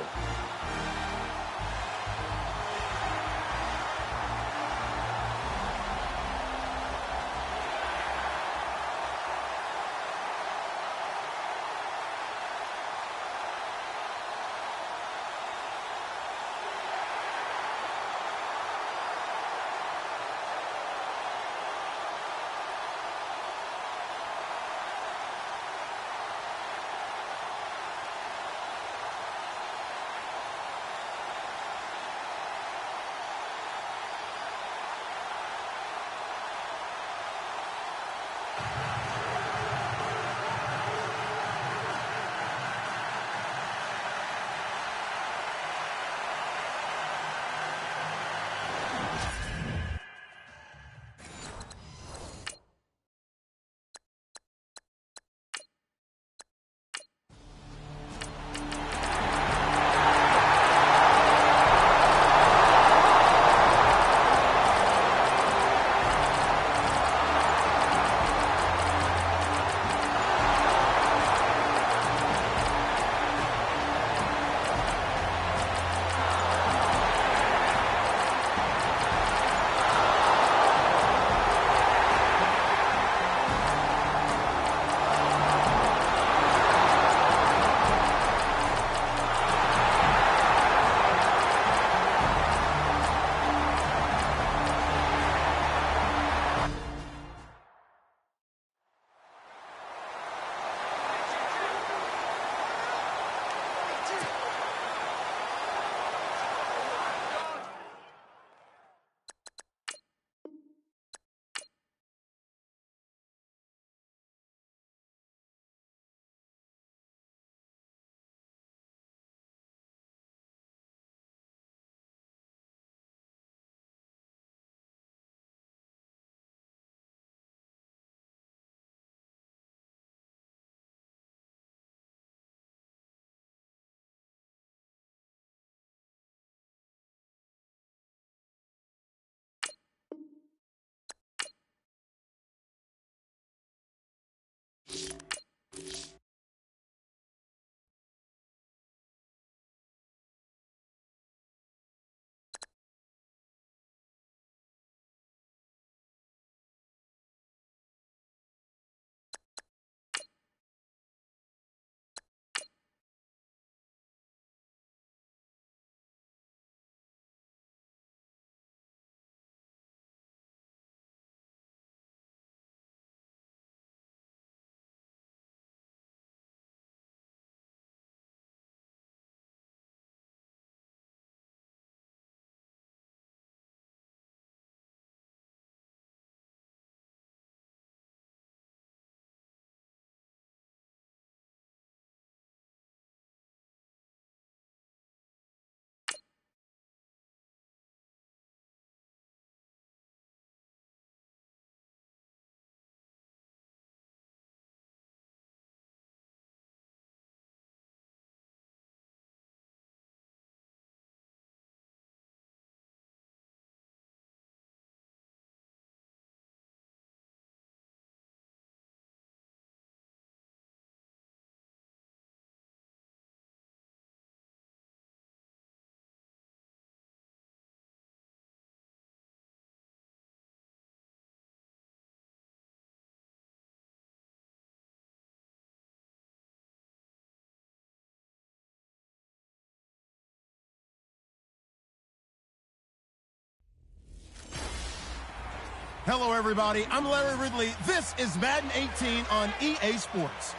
Hello, everybody. I'm Larry Ridley. This is Madden 18 on EA Sports.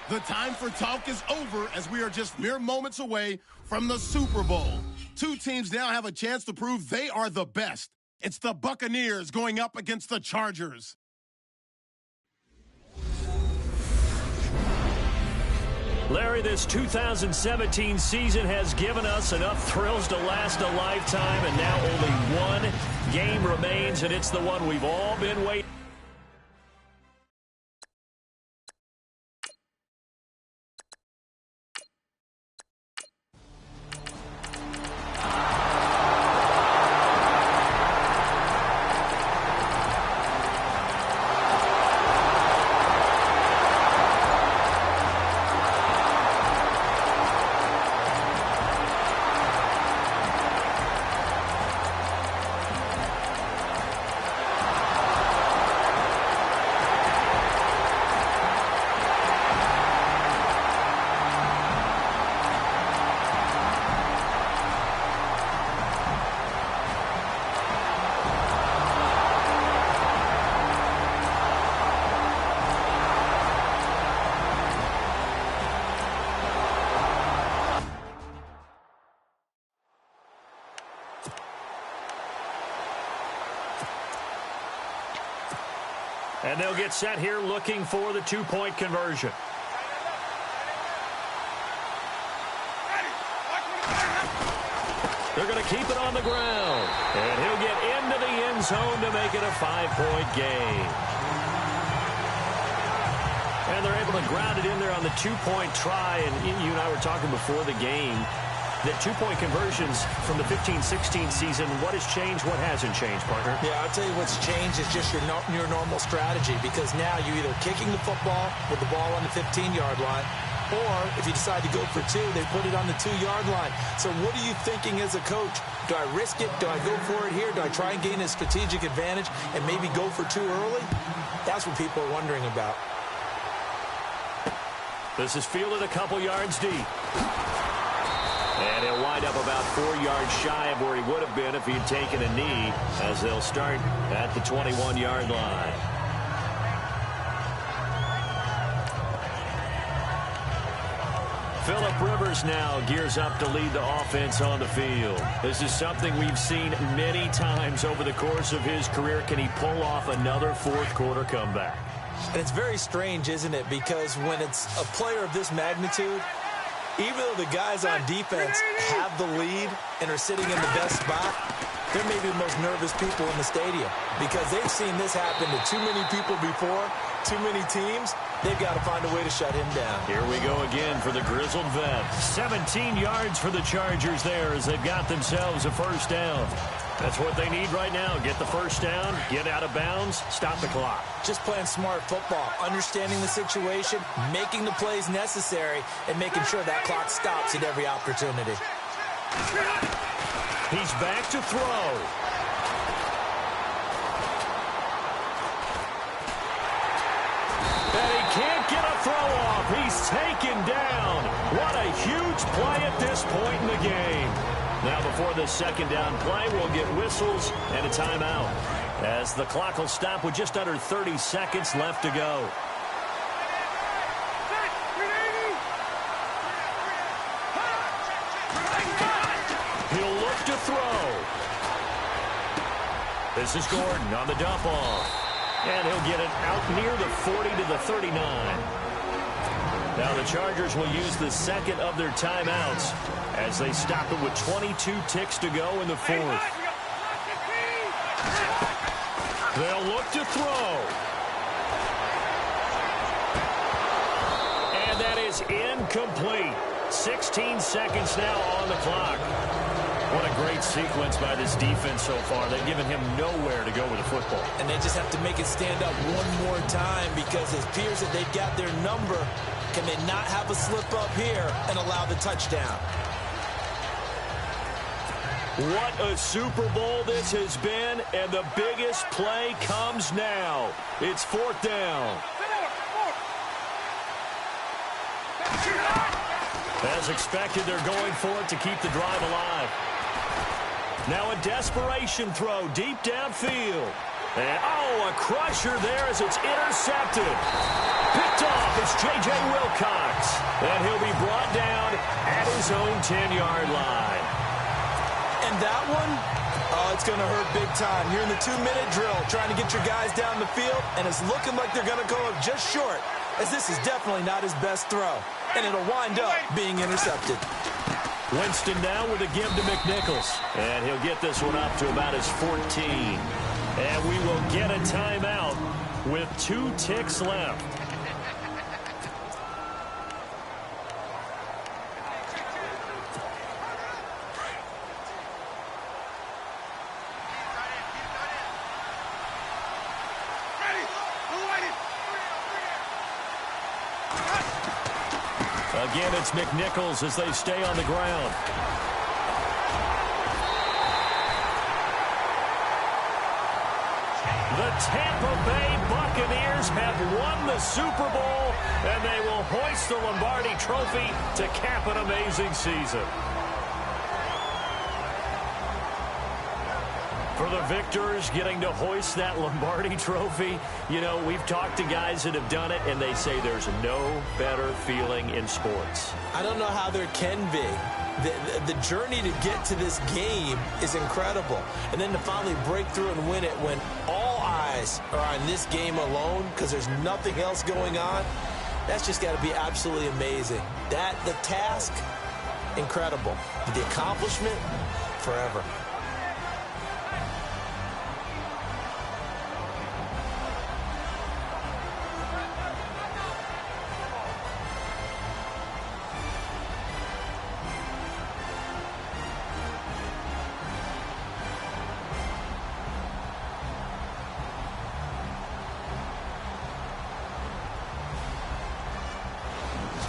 The time for talk is over as we are just mere moments away from the Super Bowl. Two teams now have a chance to prove they are the best. It's the Buccaneers going up against the Chargers. Larry, this 2017 season has given us enough thrills to last a lifetime, and now only one game remains, and it's the one we've all been waiting. And they'll get set here looking for the two-point conversion. They're going to keep it on the ground. And he'll get into the end zone to make it a 5-point game. And they're able to ground it in there on the two-point try. And you and I were talking before the game that two-point conversions from the 15-16 season, what has changed, what hasn't changed, partner? Yeah, I'll tell you what's changed is just your normal strategy, because now you're either kicking the football with the ball on the 15-yard line, or if you decide to go for two, they put it on the 2-yard line. So what are you thinking as a coach? Do I risk it? Do I go for it here? Do I try and gain a strategic advantage and maybe go for two early? That's what people are wondering about. This is fielded a couple yards deep. And he'll wind up about 4 yards shy of where he would have been if he'd taken a knee, as they'll start at the 21-yard line. Phillip Rivers now gears up to lead the offense on the field. This is something we've seen many times over the course of his career. Can he pull off another fourth-quarter comeback? And it's very strange, isn't it? Because when it's a player of this magnitude, even though the guys on defense have the lead and are sitting in the best spot, they're maybe the most nervous people in the stadium, because they've seen this happen to too many people before, too many teams. They've got to find a way to shut him down. Here we go again for the grizzled vet. 17 yards for the Chargers there as they've got themselves a first down. That's what they need right now. Get the first down, get out of bounds, stop the clock. Just playing smart football, understanding the situation, making the plays necessary, and making sure that clock stops at every opportunity. He's back to throw. And he can't get a throw off. He's taken down. What a huge play at this point in the game. Now, before the second down play, we'll get whistles and a timeout, as the clock will stop with just under 30 seconds left to go. He'll look to throw. This is Gordon on the dump off. And he'll get it out near the 40 to the 39. Now the Chargers will use the second of their timeouts as they stop it with 22 ticks to go in the fourth. They'll look to throw. And that is incomplete. 16 seconds now on the clock. What a great sequence by this defense so far. They've given him nowhere to go with the football. And they just have to make it stand up one more time, because it appears that they've got their number. Can they not have a slip up here and allow the touchdown? What a Super Bowl this has been, and the biggest play comes now. It's fourth down. As expected, they're going for it to keep the drive alive. Now a desperation throw deep downfield. And, oh, a crusher there as it's intercepted. Picked off, it's J.J. Wilcox. And he'll be brought down at his own 10-yard line. And that one, oh, it's going to hurt big time. You're in the 2-minute drill trying to get your guys down the field, and it's looking like they're going to go up just short, as this is definitely not his best throw. And it'll wind up being intercepted. Winston now with a give to McNichols. And he'll get this one up to about his 14. And we will get a timeout with 2 ticks left. Again, it's McNichols as they stay on the ground. The Tampa Bay Buccaneers have won the Super Bowl, and they will hoist the Lombardi Trophy to cap an amazing season. For the victors getting to hoist that Lombardi Trophy, you know, we've talked to guys that have done it, and they say there's no better feeling in sports. I don't know how there can be. The journey to get to this game is incredible. And then to finally break through and win it when all eyes are on this game alone because there's nothing else going on, that's just got to be absolutely amazing. The task, incredible. The accomplishment, forever.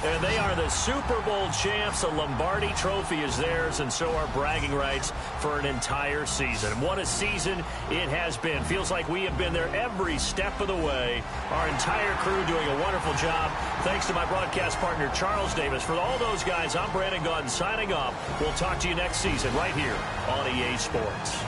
And they are the Super Bowl champs. A Lombardi Trophy is theirs, and so are bragging rights for an entire season. And what a season it has been. Feels like we have been there every step of the way. Our entire crew doing a wonderful job. Thanks to my broadcast partner, Charles Davis. For all those guys, I'm Brandon Gaudin signing off. We'll talk to you next season right here on EA Sports.